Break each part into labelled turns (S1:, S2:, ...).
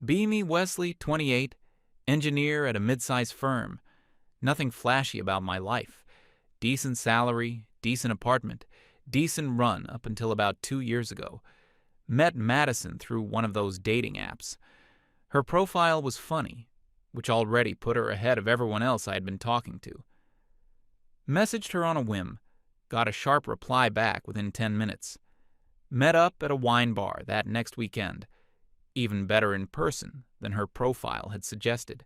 S1: Beamy Wesley, 28, engineer at a mid-sized firm. Nothing flashy about my life. Decent salary, decent apartment, decent run up until about 2 years ago. Met Madison through one of those dating apps. Her profile was funny, which already put her ahead of everyone else I had been talking to. Messaged her on a whim. Got a sharp reply back within 10 minutes. Met up at a wine bar that next weekend. Even better in person than her profile had suggested.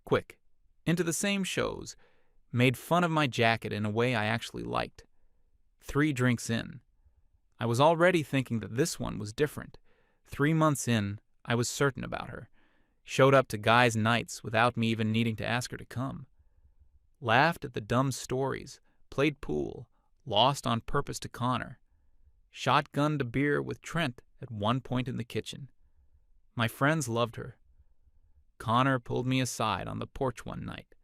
S1: Quick, into the same shows. Made fun of my jacket in a way I actually liked. 3 drinks in. I was already thinking that this one was different. 3 months in, I was certain about her. Showed up to guys' nights without me even needing to ask her to come. Laughed at the dumb stories, played pool, lost on purpose to Connor. Shotgunned a beer with Trent at one point in the kitchen. My friends loved her. Connor pulled me aside on the porch one night.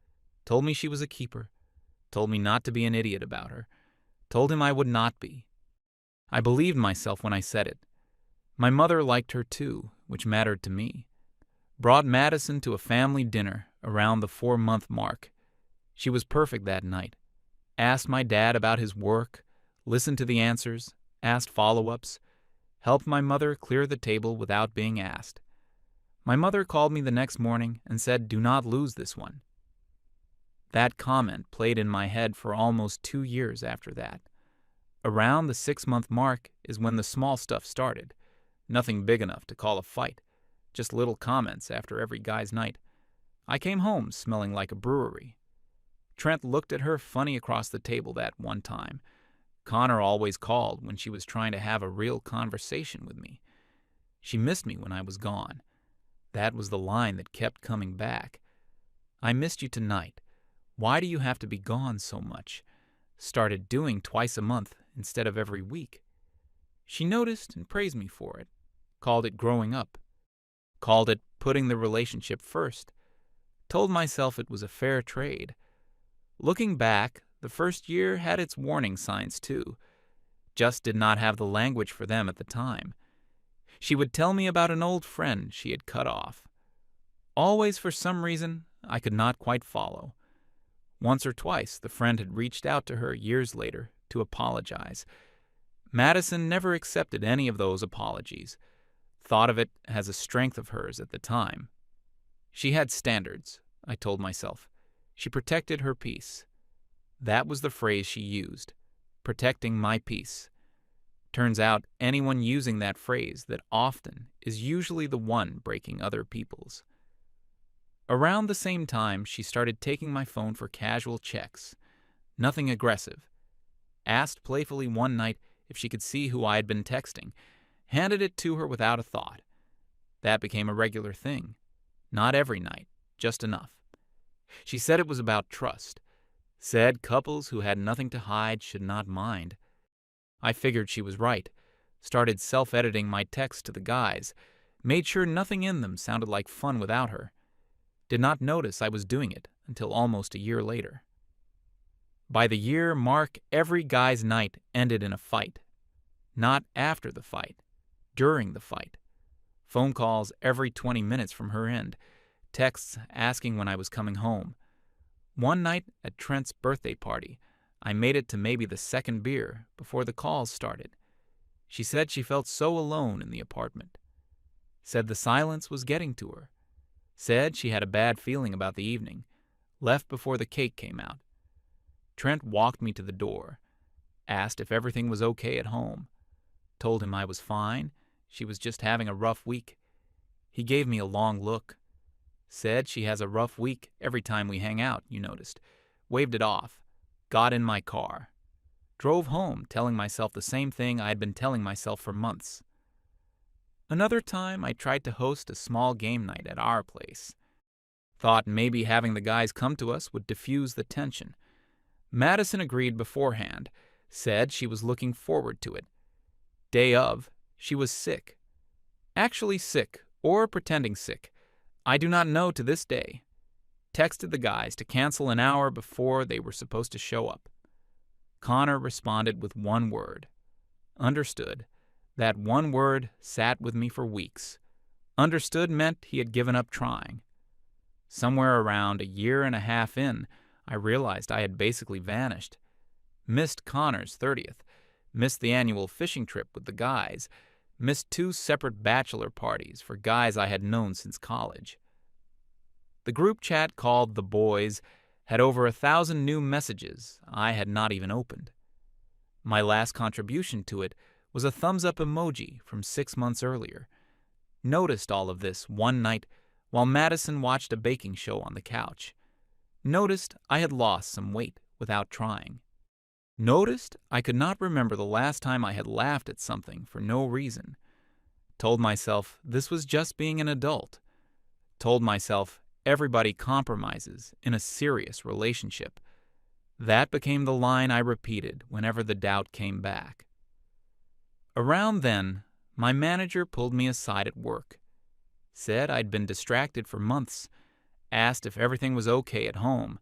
S1: Told me she was a keeper. Told me not to be an idiot about her. Told him I would not be. I believed myself when I said it. My mother liked her too, which mattered to me. Brought Madison to a family dinner around the 4-month mark. She was perfect that night. Asked my dad about his work, listened to the answers, asked follow-ups, helped my mother clear the table without being asked. My mother called me the next morning and said, "Do not lose this one." That comment played in my head for almost 2 years after that. Around the 6-month mark is when the small stuff started. Nothing big enough to call a fight. Just little comments after every guy's night. I came home smelling like a brewery. Trent looked at her funny across the table that one time. Connor always called when she was trying to have a real conversation with me. She missed me when I was gone. That was the line that kept coming back. "I missed you tonight. Why do you have to be gone so much?" Started doing twice a month instead of every week. She noticed and praised me for it. Called it growing up. Called it putting the relationship first. Told myself it was a fair trade. Looking back, the first year had its warning signs too. Just did not have the language for them at the time. She would tell me about an old friend she had cut off. Always, for some reason, I could not quite follow. Once or twice, the friend had reached out to her years later to apologize. Madison never accepted any of those apologies. Thought of it as a strength of hers at the time. She had standards, I told myself. She protected her peace. That was the phrase she used. Protecting my peace. Turns out anyone using that phrase that often is usually the one breaking other people's. Around the same time, she started taking my phone for casual checks. Nothing aggressive. Asked playfully one night if she could see who I had been texting. Handed it to her without a thought. That became a regular thing. Not every night, just enough. She said it was about trust. Said couples who had nothing to hide should not mind. I figured she was right. Started self-editing my texts to the guys. Made sure nothing in them sounded like fun without her. Did not notice I was doing it until almost a year later. By the year mark, every guy's night ended in a fight. Not after the fight. During the fight. Phone calls every 20 minutes from her end. Texts asking when I was coming home. One night at Trent's birthday party, I made it to maybe the second beer before the calls started. She said she felt so alone in the apartment. Said the silence was getting to her. Said she had a bad feeling about the evening. Left before the cake came out. Trent walked me to the door. Asked if everything was okay at home. Told him I was fine. She was just having a rough week. He gave me a long look. Said she has a rough week every time we hang out, you noticed. Waved it off. Got in my car. Drove home telling myself the same thing I had been telling myself for months. Another time I tried to host a small game night at our place. Thought maybe having the guys come to us would diffuse the tension. Madison agreed beforehand. Said she was looking forward to it. Day of, she was sick. Actually sick, or pretending sick. I do not know to this day. Texted the guys to cancel an hour before they were supposed to show up. Connor responded with one word. Understood. That one word sat with me for weeks. Understood meant he had given up trying. Somewhere around a year and a half in, I realized I had basically vanished. Missed Connor's 30th, missed the annual fishing trip with the guys, missed 2 separate bachelor parties for guys I had known since college. The group chat called The Boys had over 1,000 new messages I had not even opened. My last contribution to it was a thumbs-up emoji from 6 months earlier. Noticed all of this one night while Madison watched a baking show on the couch. Noticed I had lost some weight without trying. Noticed I could not remember the last time I had laughed at something for no reason. Told myself this was just being an adult. Told myself everybody compromises in a serious relationship. That became the line I repeated whenever the doubt came back. Around then, my manager pulled me aside at work. Said I'd been distracted for months. Asked if everything was okay at home.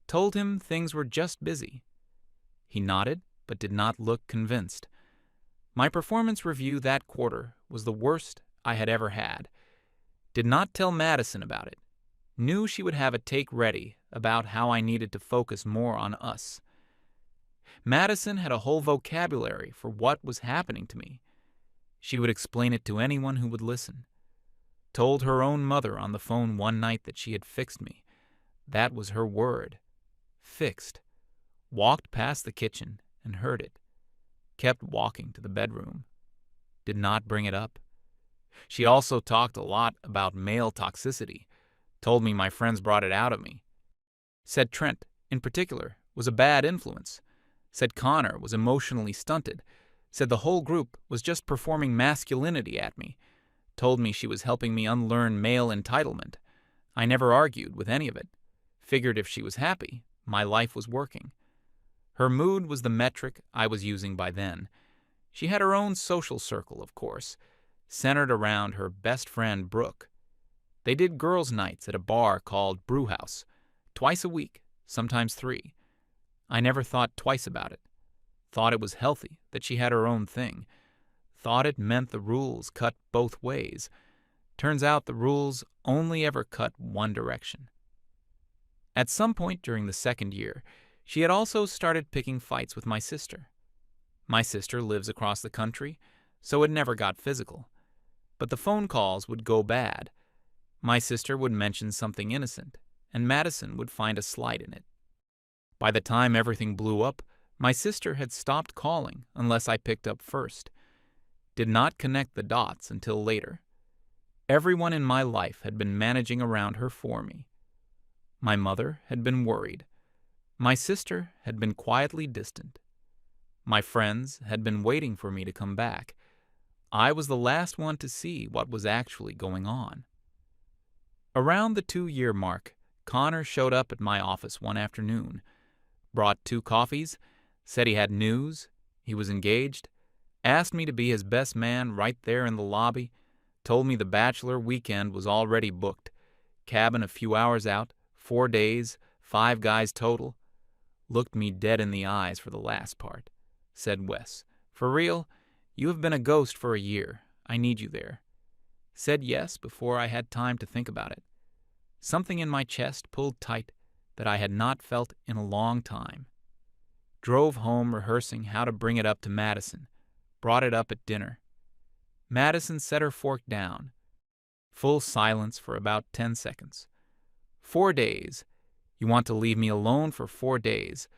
S1: Told him things were just busy. He nodded, but did not look convinced. My performance review that quarter was the worst I had ever had. Did not tell Madison about it. Knew she would have a take ready about how I needed to focus more on us. Madison had a whole vocabulary for what was happening to me. She would explain it to anyone who would listen. Told her own mother on the phone one night that she had fixed me. That was her word. Fixed. Walked past the kitchen and heard it. Kept walking to the bedroom. Did not bring it up. She also talked a lot about male toxicity. Told me my friends brought it out of me. Said Trent, in particular, was a bad influence. Said Connor was emotionally stunted. Said the whole group was just performing masculinity at me. Told me she was helping me unlearn male entitlement. I never argued with any of it. Figured if she was happy, my life was working. Her mood was the metric I was using by then. She had her own social circle, of course, centered around her best friend, Brooke. They did girls' nights at a bar called Brewhouse, twice a week, sometimes 3. I never thought twice about it. Thought it was healthy that she had her own thing. Thought it meant the rules cut both ways. Turns out the rules only ever cut one direction. At some point during the 2nd year, she had also started picking fights with my sister. My sister lives across the country, so it never got physical. But the phone calls would go bad. My sister would mention something innocent, and Madison would find a slight in it. By the time everything blew up, my sister had stopped calling unless I picked up first. Did not connect the dots until later. Everyone in my life had been managing around her for me. My mother had been worried. My sister had been quietly distant. My friends had been waiting for me to come back. I was the last one to see what was actually going on. Around the 2-year mark, Connor showed up at my office one afternoon, brought 2 coffees, said he had news, he was engaged, asked me to be his best man right there in the lobby, told me the bachelor weekend was already booked, cabin a few hours out, 4 days, 5 guys total. Looked me dead in the eyes for the last part. Said Wes, "For real, you have been a ghost for a year. I need you there." Said yes before I had time to think about it. Something in my chest pulled tight that I had not felt in a long time. Drove home rehearsing how to bring it up to Madison. Brought it up at dinner. Madison set her fork down. Full silence for about 10 seconds. 4 days. You want to leave me alone for 4 days.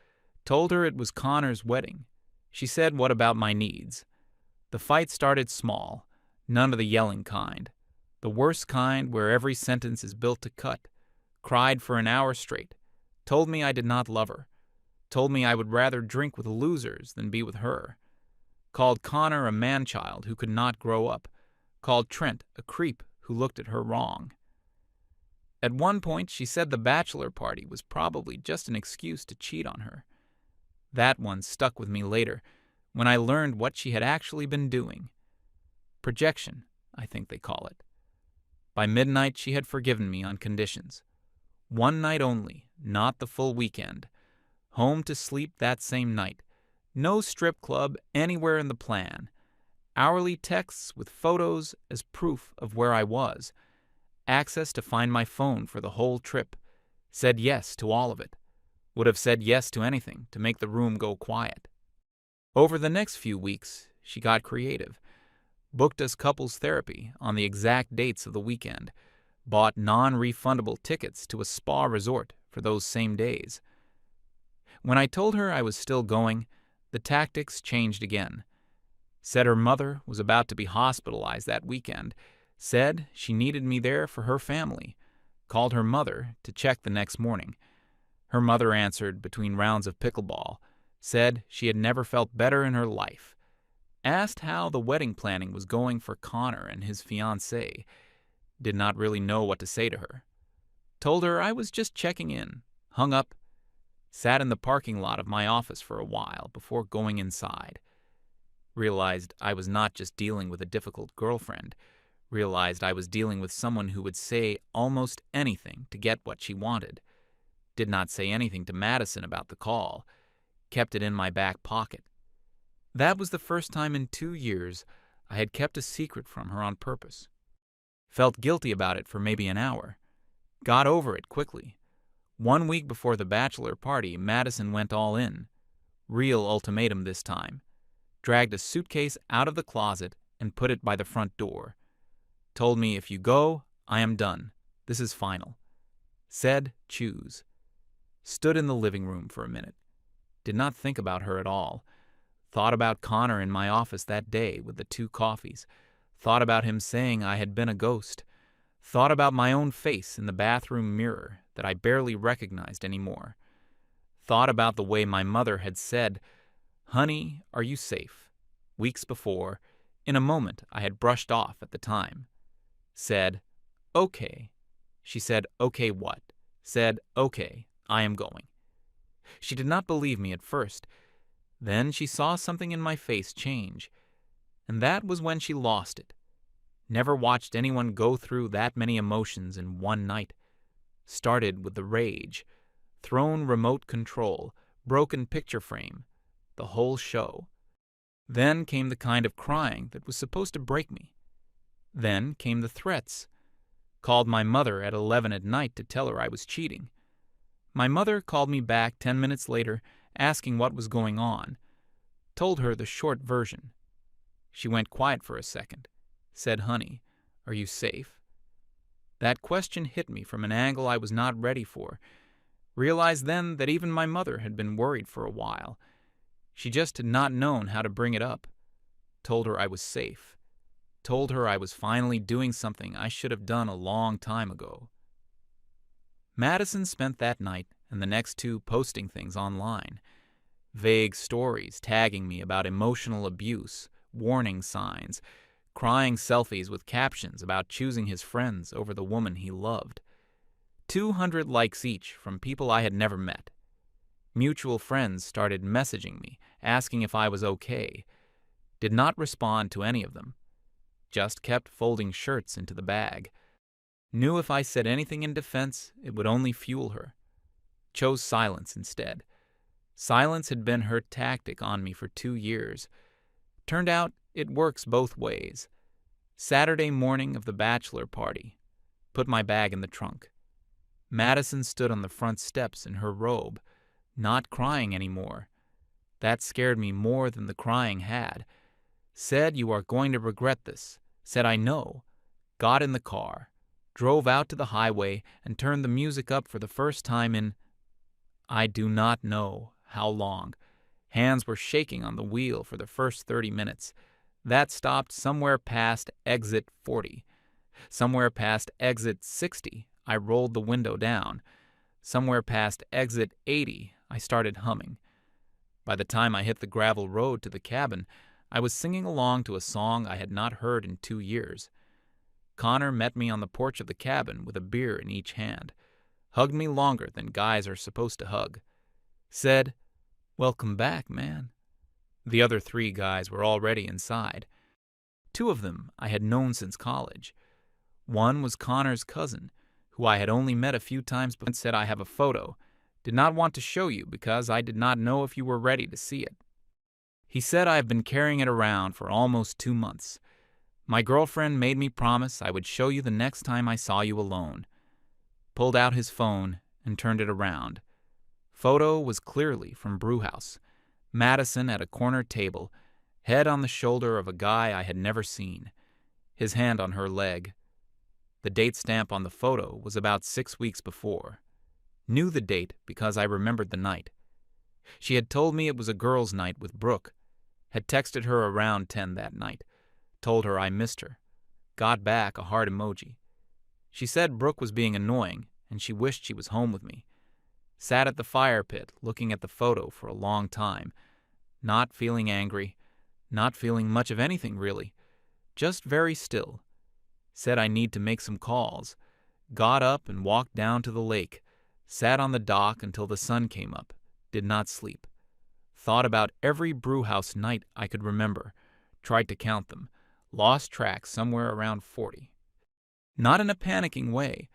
S1: Told her it was Connor's wedding. She said, what about my needs? The fight started small. None of the yelling kind. The worst kind where every sentence is built to cut. Cried for an hour straight. Told me I did not love her. Told me I would rather drink with losers than be with her. Called Connor a man-child who could not grow up. Called Trent a creep who looked at her wrong. At one point, she said the bachelor party was probably just an excuse to cheat on her. That one stuck with me later, when I learned what she had actually been doing. Projection, I think they call it. By midnight, she had forgiven me on conditions. 1 night only, not the full weekend. Home to sleep that same night. No strip club anywhere in the plan. hourly texts with photos as proof of where I was, access to find my phone for the whole trip, said yes to all of it, would have said yes to anything to make the room go quiet. Over the next few weeks, she got creative, booked us couples therapy on the exact dates of the weekend, bought non-refundable tickets to a spa resort for those same days. When I told her I was still going, the tactics changed again. Said her mother was about to be hospitalized that weekend, said she needed me there for her family, called her mother to check the next morning. Her mother answered between rounds of pickleball, said she had never felt better in her life, asked how the wedding planning was going for Connor and his fiancée, did not really know what to say to her. Told her I was just checking in, hung up, sat in the parking lot of my office for a while before going inside. Realized I was not just dealing with a difficult girlfriend, realized I was dealing with someone who would say almost anything to get what she wanted. Did not say anything to Madison about the call, kept it in my back pocket. That was the first time in 2 years I had kept a secret from her on purpose. Felt guilty about it for maybe an hour. Got over it quickly. 1 week before the bachelor party, Madison went all in. Real ultimatum this time. Dragged a suitcase out of the closet and put it by the front door. Told me, if you go, I am done. This is final. Said, choose. Stood in the living room for a minute. Did not think about her at all. Thought about Connor in my office that day with the 2 coffees. Thought about him saying I had been a ghost. Thought about my own face in the bathroom mirror that I barely recognized anymore. Thought about the way my mother had said, "Honey, are you safe?" weeks before, in a moment I had brushed off at the time. Said, "Okay." She said, "Okay what?" Said, "Okay, I am going." She did not believe me at first. Then she saw something in my face change, and that was when she lost it. Never watched anyone go through that many emotions in one night. Started with the rage, thrown remote control, broken picture frame, the whole show. Then came the kind of crying that was supposed to break me. Then came the threats. Called my mother at 11 at night to tell her I was cheating. My mother called me back 10 minutes later, asking what was going on. Told her the short version. She went quiet for a second. Said, "Honey, are you safe?" That question hit me from an angle I was not ready for. Realized then that even my mother had been worried for a while. She just had not known how to bring it up. Told her I was safe. Told her I was finally doing something I should have done a long time ago. Madison spent that night and the next 2 posting things online. Vague stories tagging me about emotional abuse, warning signs, crying selfies with captions about choosing his friends over the woman he loved. 200 likes each from people I had never met. Mutual friends started messaging me, asking if I was okay. Did not respond to any of them. Just kept folding shirts into the bag. Knew if I said anything in defense, it would only fuel her. Chose silence instead. Silence had been her tactic on me for 2 years. Turned out it works both ways. Saturday morning of the bachelor party. Put my bag in the trunk. Madison stood on the front steps in her robe, not crying anymore. That scared me more than the crying had. Said, "You are going to regret this." Said, "I know." Got in the car. Drove out to the highway and turned the music up for the first time in I do not know how long. Hands were shaking on the wheel for the first 30 minutes. That stopped somewhere past exit 40. Somewhere past exit 60, I rolled the window down. Somewhere past exit 80, I started humming. By the time I hit the gravel road to the cabin, I was singing along to a song I had not heard in 2 years. Connor met me on the porch of the cabin with a beer in each hand. Hugged me longer than guys are supposed to hug. Said, "Welcome back, man." The other 3 guys were already inside. 2 of them I had known since college. One was Connor's cousin, who I had only met a few times but said, "I have a photo. Did not want to show you because I did not know if you were ready to see it." He said I have been carrying it around for almost 2 months. My girlfriend made me promise I would show you the next time I saw you alone. Pulled out his phone and turned it around. Photo was clearly from Brewhouse. Madison at a corner table, head on the shoulder of a guy I had never seen, his hand on her leg. The date stamp on the photo was about 6 weeks before. Knew the date because I remembered the night. She had told me it was a girls' night with Brooke. Had texted her around 10 that night. Told her I missed her. Got back a heart emoji. She said Brooke was being annoying and she wished she was home with me. Sat at the fire pit looking at the photo for a long time. Not feeling angry. Not feeling much of anything really. Just very still. Said I need to make some calls. Got up and walked down to the lake. Sat on the dock until the sun came up. Did not sleep. Thought about every Brewhouse night I could remember. Tried to count them. Lost track somewhere around 40. Not in a panicking way.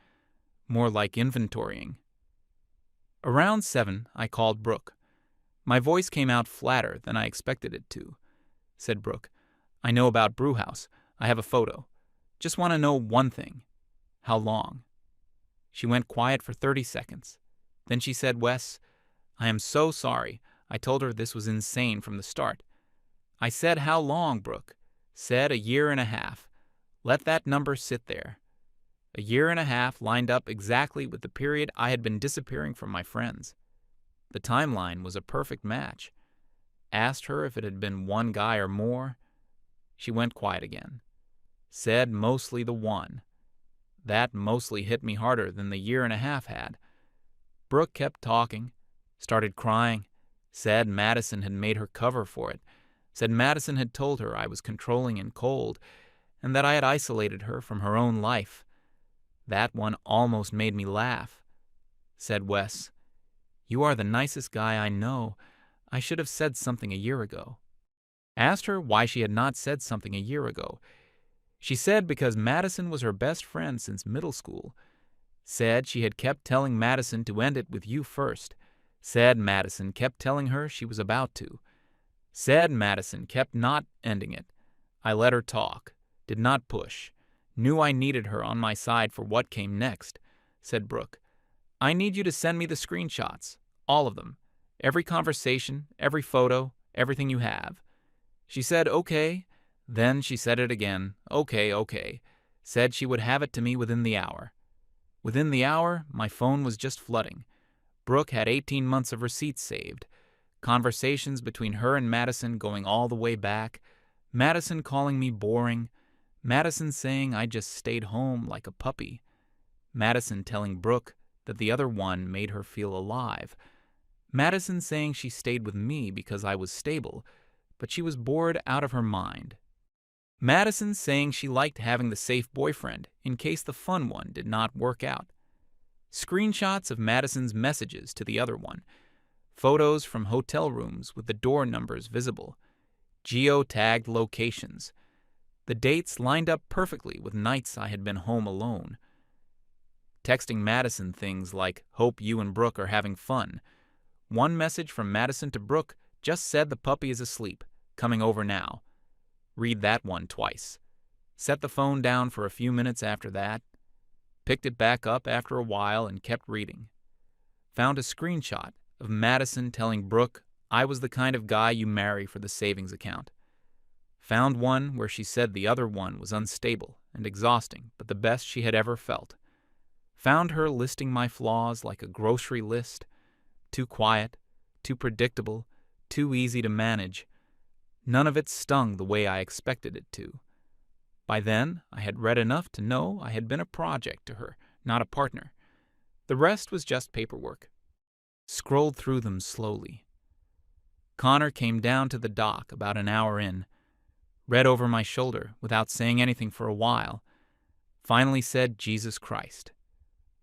S1: More like inventorying. Around 7, I called Brooke. My voice came out flatter than I expected it to. Said Brooke, I know about Brewhouse. I have a photo. Just want to know one thing. How long? She went quiet for 30 seconds. Then she said, Wes, I am so sorry. I told her this was insane from the start. I said, how long, Brooke? Said 1.5 years. Let that number sit there. 1.5 years lined up exactly with the period I had been disappearing from my friends. The timeline was a perfect match. Asked her if it had been one guy or more. She went quiet again. Said mostly the one. That mostly hit me harder than the 1.5 years had. Brooke kept talking. Started crying. Said Madison had made her cover for it. Said Madison had told her I was controlling and cold, and that I had isolated her from her own life. That one almost made me laugh. Said Wes, you are the nicest guy I know. I should have said something 1 year ago. Asked her why she had not said something 1 year ago. She said because Madison was her best friend since middle school. Said she had kept telling Madison to end it with you first. Said Madison kept telling her she was about to. Said Madison kept not ending it. I let her talk. Did not push. Knew I needed her on my side for what came next. Said Brooke, I need you to send me the screenshots. All of them. Every conversation, every photo, everything you have. She said, okay. Then she said it again. Okay. Said she would have it to me within the hour. Within the hour, my phone was just flooding. Brooke had 18 months of receipts saved. Conversations between her and Madison going all the way back. Madison calling me boring. Madison saying I just stayed home like a puppy. Madison telling Brooke that the other one made her feel alive. Madison saying she stayed with me because I was stable, but she was bored out of her mind. Madison saying she liked having the safe boyfriend in case the fun one did not work out. Screenshots of Madison's messages to the other one. Photos from hotel rooms with the door numbers visible. Geo-tagged locations. The dates lined up perfectly with nights I had been home alone. Texting Madison things like, hope you and Brooke are having fun. One message from Madison to Brooke just said the puppy is asleep, coming over now. Read that one twice. Set the phone down for a few minutes after that. Picked it back up after a while and kept reading. Found a screenshot of Madison telling Brooke I was the kind of guy you marry for the savings account. Found one where she said the other one was unstable and exhausting, but the best she had ever felt. Found her listing my flaws like a grocery list. Too quiet, too predictable, too easy to manage. None of it stung the way I expected it to. By then, I had read enough to know I had been a project to her, not a partner. The rest was just paperwork. Scrolled through them slowly. Connor came down to the dock about an hour in. Read over my shoulder without saying anything for a while. Finally said Jesus Christ.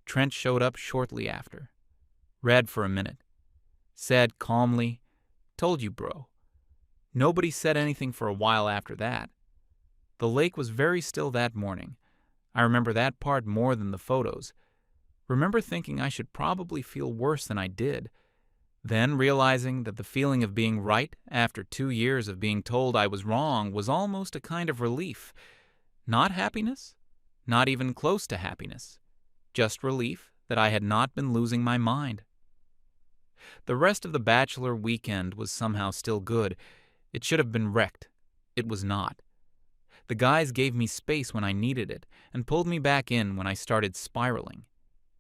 S1: Trent showed up shortly after. Read for a minute. Said calmly, told you, bro. Nobody said anything for a while after that. The lake was very still that morning. I remember that part more than the photos. Remember thinking I should probably feel worse than I did. Then, realizing that the feeling of being right after 2 years of being told I was wrong was almost a kind of relief. Not happiness, not even close to happiness, just relief that I had not been losing my mind. The rest of the bachelor weekend was somehow still good. It should have been wrecked. It was not. The guys gave me space when I needed it and pulled me back in when I started spiraling.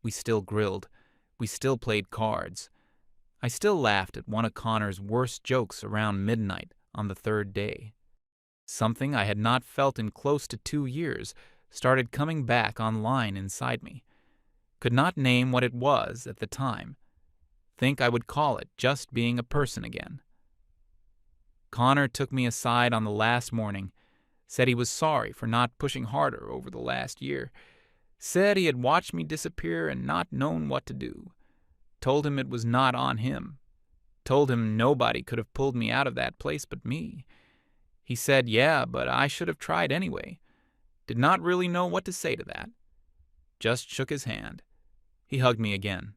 S1: We still grilled. We still played cards. I still laughed at one of Connor's worst jokes around midnight on the third day. Something I had not felt in close to 2 years started coming back online inside me. Could not name what it was at the time. Think I would call it just being a person again. Connor took me aside on the last morning, said he was sorry for not pushing harder over the last year, said he had watched me disappear and not known what to do, told him it was not on him, told him nobody could have pulled me out of that place but me. He said, yeah, but I should have tried anyway. Did not really know what to say to that. Just shook his hand. He hugged me again.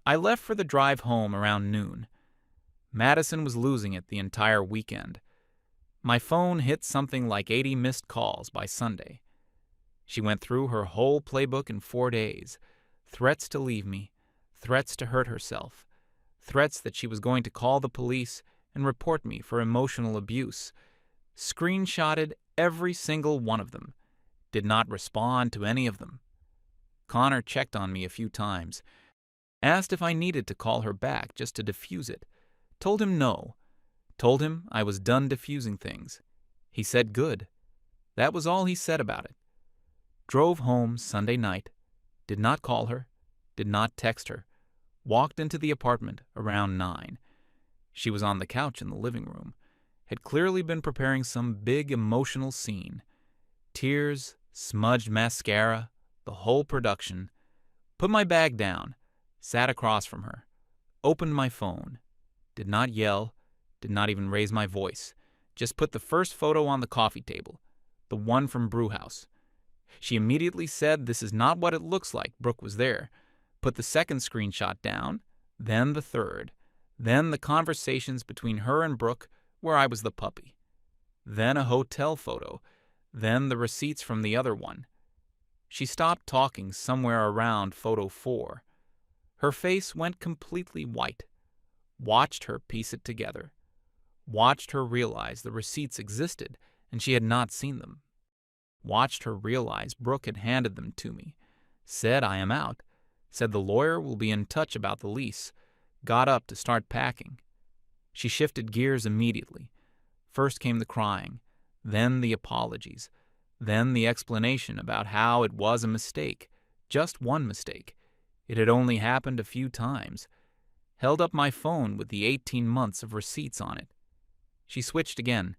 S1: I left for the drive home around noon. Madison was losing it the entire weekend. My phone hit something like 80 missed calls by Sunday. She went through her whole playbook in 4 days. Threats to leave me, threats to hurt herself, threats that she was going to call the police and report me for emotional abuse. Screenshotted every single one of them. Did not respond to any of them. Connor checked on me a few times. Asked if I needed to call her back just to defuse it. Told him no. Told him I was done diffusing things. He said good. That was all he said about it. Drove home Sunday night. Did not call her. Did not text her. Walked into the apartment around 9. She was on the couch in the living room. Had clearly been preparing some big emotional scene. Tears, smudged mascara, the whole production. Put my bag down. Sat across from her. Opened my phone. Did not yell. Did not even raise my voice. Just put the first photo on the coffee table. The one from Brewhouse. She immediately said this is not what it looks like. Brooke was there. Put the second screenshot down. Then the third. Then the conversations between her and Brooke where I was the puppy. Then a hotel photo. Then the receipts from the other one. She stopped talking somewhere around photo 4. Her face went completely white. Watched her piece it together. Watched her realize the receipts existed and she had not seen them. Watched her realize Brooke had handed them to me. Said I am out. Said the lawyer will be in touch about the lease. Got up to start packing. She shifted gears immediately. First came the crying, then the apologies, then the explanation about how it was a mistake, just one mistake. It had only happened a few times. Held up my phone with the 18 months of receipts on it. She switched again.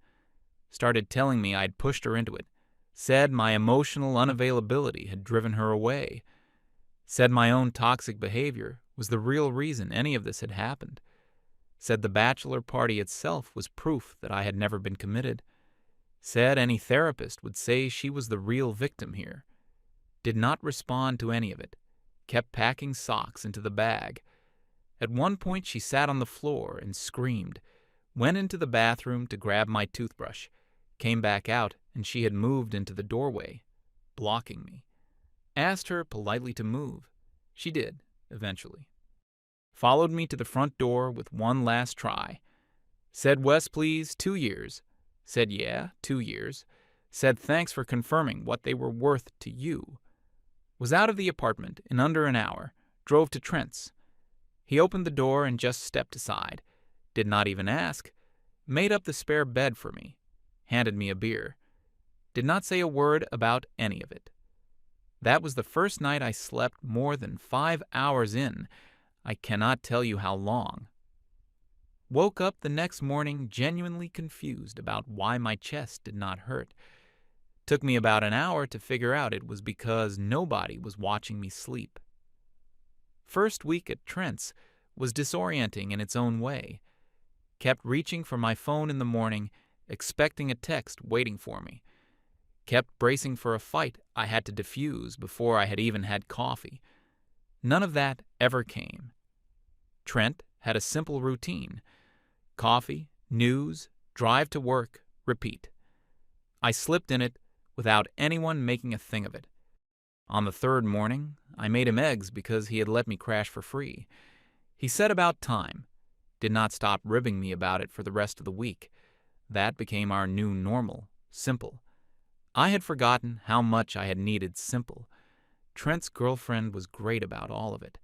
S1: Started telling me I'd pushed her into it. Said my emotional unavailability had driven her away. Said my own toxic behavior was the real reason any of this had happened. Said the bachelor party itself was proof that I had never been committed. Said any therapist would say she was the real victim here. Did not respond to any of it. Kept packing socks into the bag. At one point she sat on the floor and screamed. Went into the bathroom to grab my toothbrush. Came back out and she had moved into the doorway, blocking me. Asked her politely to move. She did, eventually. Followed me to the front door with one last try. Said, Wes, please, 2 years. Said, yeah, 2 years. Said, thanks for confirming what they were worth to you. Was out of the apartment in under an hour. Drove to Trent's. He opened the door and just stepped aside. Did not even ask. Made up the spare bed for me. Handed me a beer. Did not say a word about any of it. That was the first night I slept more than 5 hours in. I cannot tell you how long. Woke up the next morning genuinely confused about why my chest did not hurt. Took me about an hour to figure out it was because nobody was watching me sleep. First week at Trent's was disorienting in its own way. Kept reaching for my phone in the morning, expecting a text waiting for me. Kept bracing for a fight I had to defuse before I had even had coffee. None of that ever came. Trent had a simple routine: coffee, news, drive to work, repeat. I slipped in it without anyone making a thing of it. On the third morning, I made him eggs because he had let me crash for free. He said about time, did not stop ribbing me about it for the rest of the week. That became our new normal, simple. I had forgotten how much I had needed simple. Trent's girlfriend was great about all of it.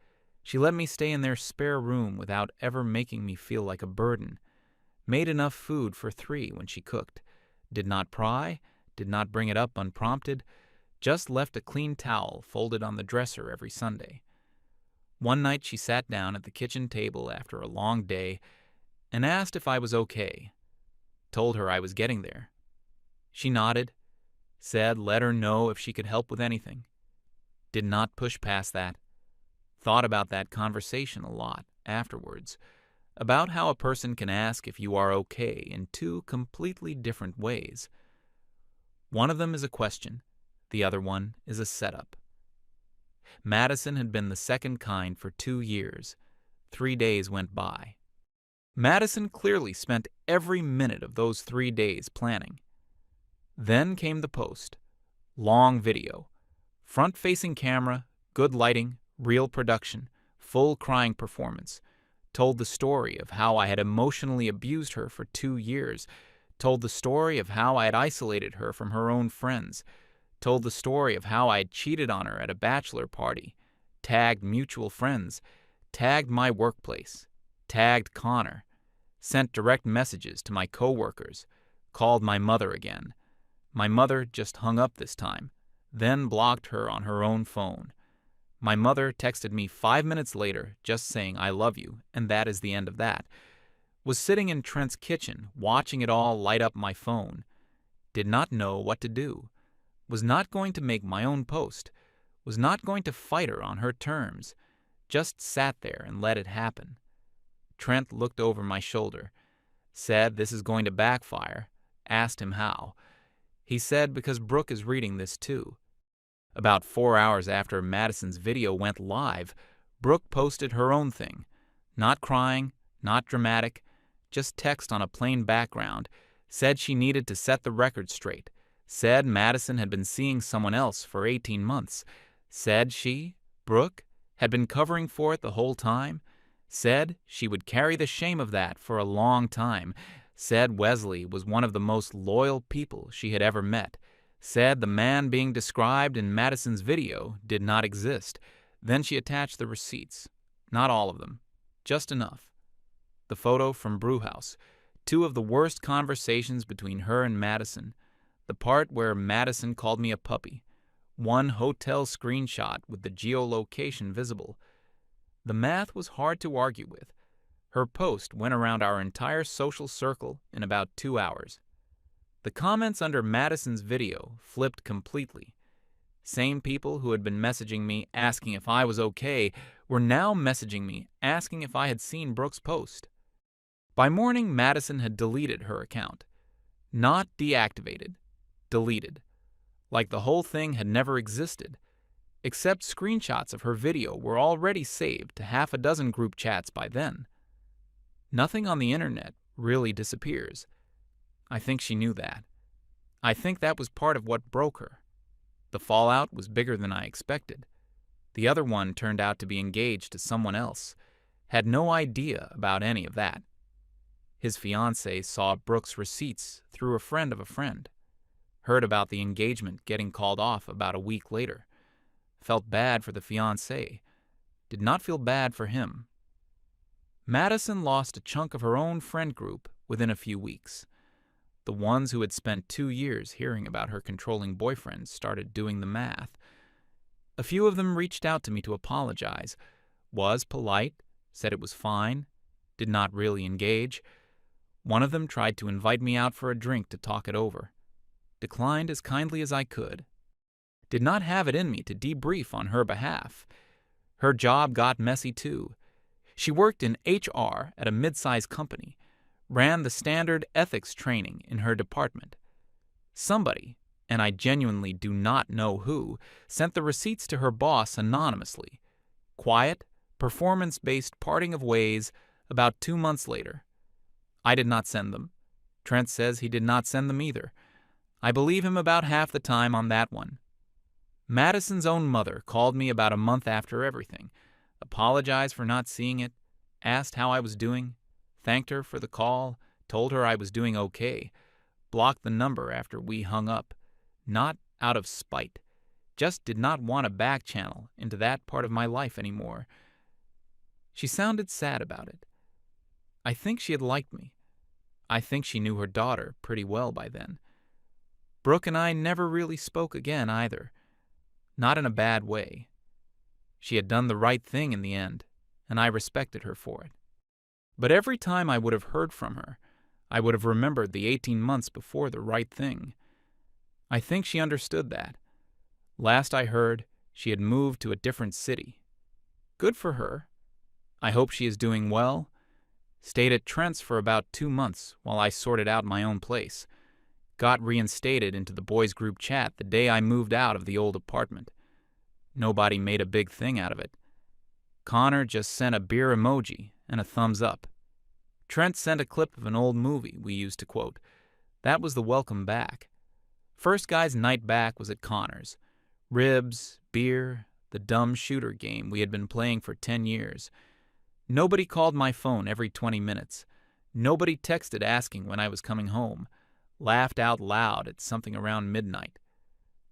S1: She let me stay in their spare room without ever making me feel like a burden. Made enough food for 3 when she cooked. Did not pry, did not bring it up unprompted, just left a clean towel folded on the dresser every Sunday. One night she sat down at the kitchen table after a long day and asked if I was okay. Told her I was getting there. She nodded, said let her know if she could help with anything. Did not push past that. Thought about that conversation a lot afterwards, about how a person can ask if you are okay in 2 completely different ways. One of them is a question, the other one is a setup. Madison had been the second kind for 2 years. 3 days went by. Madison clearly spent every minute of those 3 days planning. Then came the post. Long video. Front-facing camera, good lighting, real production, full crying performance. Told the story of how I had emotionally abused her for 2 years. Told the story of how I had isolated her from her own friends. Told the story of how I had cheated on her at a bachelor party. Tagged mutual friends. Tagged my workplace. Tagged Connor. Sent direct messages to my coworkers. Called my mother again. My mother just hung up this time, then blocked her on her own phone. My mother texted me 5 minutes later just saying I love you, and that is the end of that. Was sitting in Trent's kitchen watching it all light up my phone. Did not know what to do. Was not going to make my own post. Was not going to fight her on her terms. Just sat there and let it happen. Trent looked over my shoulder. Said this is going to backfire. Asked him how. He said because Brooke is reading this too. About 4 hours after Madison's video went live, Brooke posted her own thing. Not crying, not dramatic, just text on a plain background. Said she needed to set the record straight. Said Madison had been seeing someone else for 18 months. Said she, Brooke, had been covering for it the whole time. Said she would carry the shame of that for a long time. Said Wesley was one of the most loyal people she had ever met. Said the man being described in Madison's video did not exist. Then she attached the receipts. Not all of them. Just enough. The photo from Brewhouse. 2 of the worst conversations between her and Madison. The part where Madison called me a puppy. 1 hotel screenshot with the geolocation visible. The math was hard to argue with. Her post went around our entire social circle in about 2 hours. The comments under Madison's video flipped completely. Same people who had been messaging me asking if I was okay were now messaging me asking if I had seen Brooke's post. By morning, Madison had deleted her account. Not deactivated. Deleted. Like the whole thing had never existed. Except screenshots of her video were already saved to half a dozen group chats by then. Nothing on the internet really disappears. I think she knew that. I think that was part of what broke her. The fallout was bigger than I expected. The other one turned out to be engaged to someone else. Had no idea about any of that. His fiancée saw Brooke's receipts through a friend of a friend. Heard about the engagement getting called off about a week later. Felt bad for the fiancé. Did not feel bad for him. Madison lost a chunk of her own friend group within a few weeks. The ones who had spent 2 years hearing about her controlling boyfriend started doing the math. A few of them reached out to me to apologize. Was polite, said it was fine, did not really engage. One of them tried to invite me out for a drink to talk it over. Declined as kindly as I could. Did not have it in me to debrief on her behalf. Her job got messy too. She worked in HR at a mid-sized company, ran the standard ethics training in her department. Somebody, and I genuinely do not know who, sent the receipts to her boss anonymously. Quiet, performance-based parting of ways about 2 months later. I did not send them. Trent says he did not send them either. I believe him about half the time on that one. Madison's own mother called me about a month after everything, apologized for not seeing it, asked how I was doing, thanked her for the call, told her I was doing okay, blocked the number after we hung up, not out of spite, just did not want a back channel into that part of my life anymore. She sounded sad about it. I think she had liked me. I think she knew her daughter pretty well by then. Brooke and I never really spoke again either. Not in a bad way. She had done the right thing in the end, and I respected her for it. But every time I would have heard from her, I would have remembered the 18 months before the right thing. I think she understood that. Last I heard, she had moved to a different city. Good for her. I hope she is doing well. Stayed at Trent's for about 2 months while I sorted out my own place. Got reinstated into the boys' group chat the day I moved out of the old apartment. Nobody made a big thing out of it. Connor just sent a beer emoji and a thumbs up. Trent sent a clip of an old movie we used to quote. That was the welcome back. First guy's night back was at Connor's. Ribs, beer, the dumb shooter game we had been playing for 10 years. Nobody called my phone every 20 minutes. Nobody texted asking when I was coming home. Laughed out loud at something around midnight.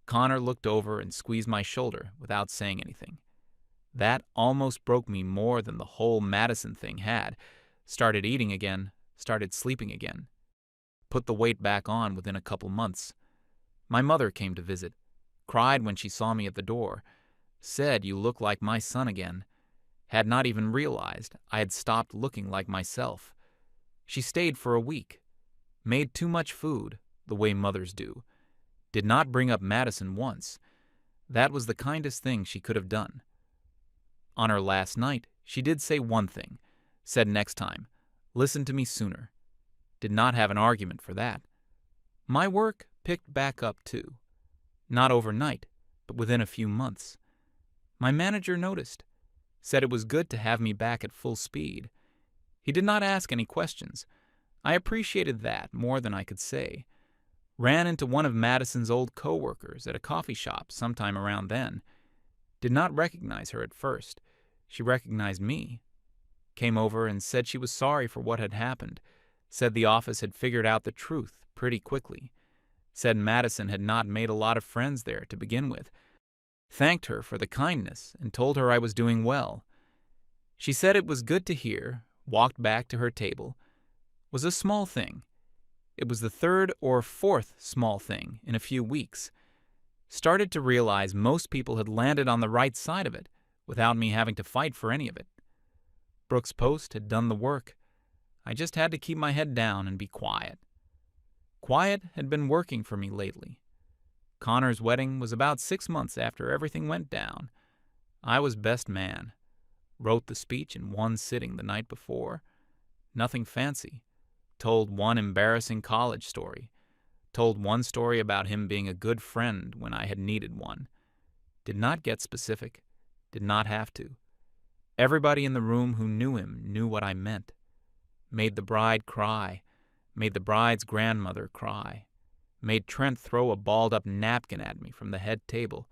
S1: Connor looked over and squeezed my shoulder without saying anything. That almost broke me more than the whole Madison thing had. Started eating again, started sleeping again. Put the weight back on within a couple months. My mother came to visit. Cried when she saw me at the door. Said you look like my son again. Had not even realized I had stopped looking like myself. She stayed for a week. Made too much food, the way mothers do. Did not bring up Madison once. That was the kindest thing she could have done. On her last night, she did say one thing. Said next time, listen to me sooner. Did not have an argument for that. My work picked back up too. Not overnight, but within a few months. My manager noticed. Said it was good to have me back at full speed. He did not ask any questions. I appreciated that more than I could say. Ran into one of Madison's old co-workers at a coffee shop sometime around then. Did not recognize her at first. She recognized me. Came over and said she was sorry for what had happened. Said the office had figured out the truth pretty quickly. Said Madison had not made a lot of friends there to begin with. Thanked her for the kindness and told her I was doing well. She said it was good to hear, walked back to her table. Was a small thing. It was the third or fourth small thing in a few weeks. Started to realize most people had landed on the right side of it without me having to fight for any of it. Brooks Post had done the work. I just had to keep my head down and be quiet. Quiet had been working for me lately. Connor's wedding was about 6 months after everything went down. I was best man. Wrote the speech in one sitting the night before. Nothing fancy. Told one embarrassing college story. Told one story about him being a good friend when I had needed one. Did not get specific. Did not have to. Everybody in the room who knew him knew what I meant. Made the bride cry. Made the bride's grandmother cry. Made Trent throw a balled-up napkin at me from the head table.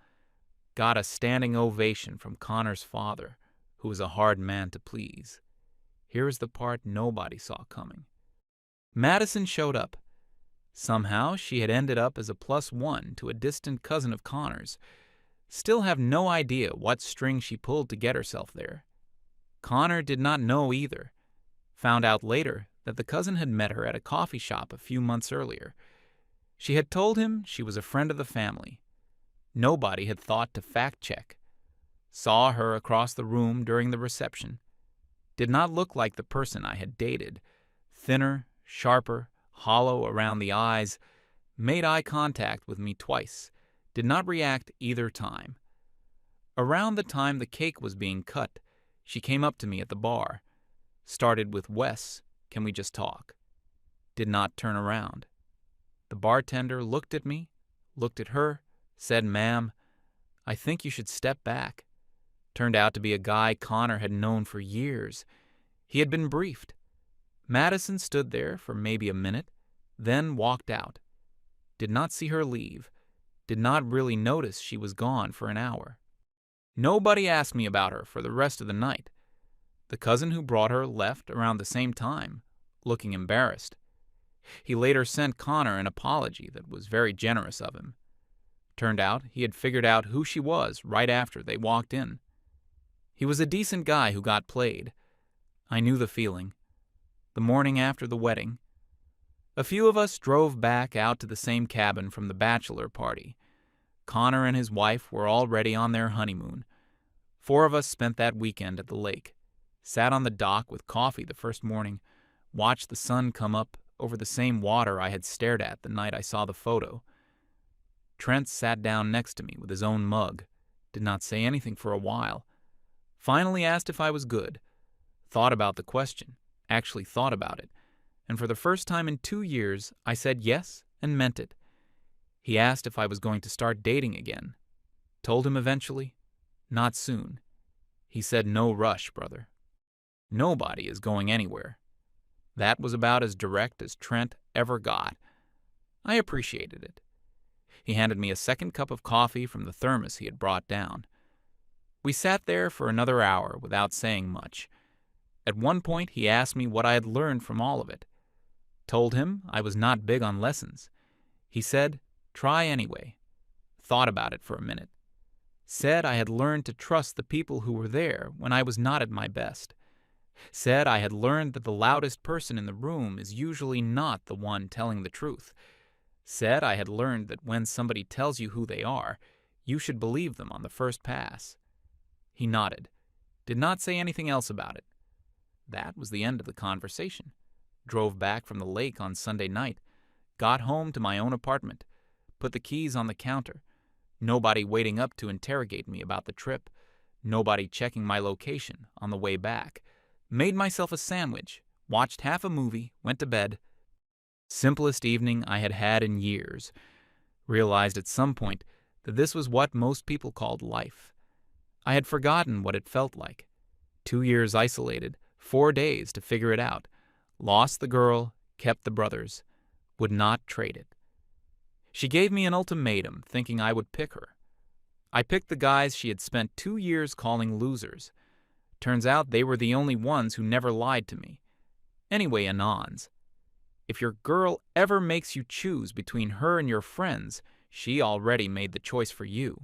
S1: Got a standing ovation from Connor's father, who was a hard man to please. Here is the part nobody saw coming. Madison showed up. Somehow she had ended up as a +1 to a distant cousin of Connor's. Still have no idea what string she pulled to get herself there. Connor did not know either. Found out later that the cousin had met her at a coffee shop a few months earlier. She had told him she was a friend of the family. Nobody had thought to fact-check. Saw her across the room during the reception. Did not look like the person I had dated. Thinner, sharper, hollow around the eyes. Made eye contact with me twice. Did not react either time. Around the time the cake was being cut, she came up to me at the bar. Started with, "Wes, can we just talk?" Did not turn around. The bartender looked at me, looked at her, said, "Ma'am, I think you should step back." Turned out to be a guy Connor had known for years. He had been briefed. Madison stood there for maybe a minute, then walked out. Did not see her leave. Did not really notice she was gone for an hour. Nobody asked me about her for the rest of the night. The cousin who brought her left around the same time, looking embarrassed. He later sent Connor an apology that was very generous of him. Turned out he had figured out who she was right after they walked in. He was a decent guy who got played. I knew the feeling. The morning after the wedding, a few of us drove back out to the same cabin from the bachelor party. Connor and his wife were already on their honeymoon. 4 of us spent that weekend at the lake, sat on the dock with coffee the first morning, watched the sun come up over the same water I had stared at the night I saw the photo. Trent sat down next to me with his own mug, did not say anything for a while, finally asked if I was good, thought about the question, actually thought about it, and for the first time in 2 years I said yes and meant it. He asked if I was going to start dating again. Told him eventually, not soon. He said no rush, brother. Nobody is going anywhere. That was about as direct as Trent ever got. I appreciated it. He handed me a second cup of coffee from the thermos he had brought down. We sat there for another hour without saying much. At one point he asked me what I had learned from all of it. Told him I was not big on lessons. He said, try anyway. Thought about it for a minute. Said I had learned to trust the people who were there when I was not at my best. Said I had learned that the loudest person in the room is usually not the one telling the truth. Said I had learned that when somebody tells you who they are, you should believe them on the first pass. He nodded. Did not say anything else about it. That was the end of the conversation. Drove back from the lake on Sunday night. Got home to my own apartment. Put the keys on the counter. Nobody waiting up to interrogate me about the trip. Nobody checking my location on the way back. Made myself a sandwich. Watched half a movie. Went to bed. Simplest evening I had had in years. Realized at some point that this was what most people called life. I had forgotten what it felt like. 2 years isolated. 4 days to figure it out. Lost the girl, kept the brothers. Would not trade it. She gave me an ultimatum, thinking I would pick her. I picked the guys she had spent 2 years calling losers. Turns out they were the only ones who never lied to me. Anyway, Anons, if your girl ever makes you choose between her and your friends, she already made the choice for you.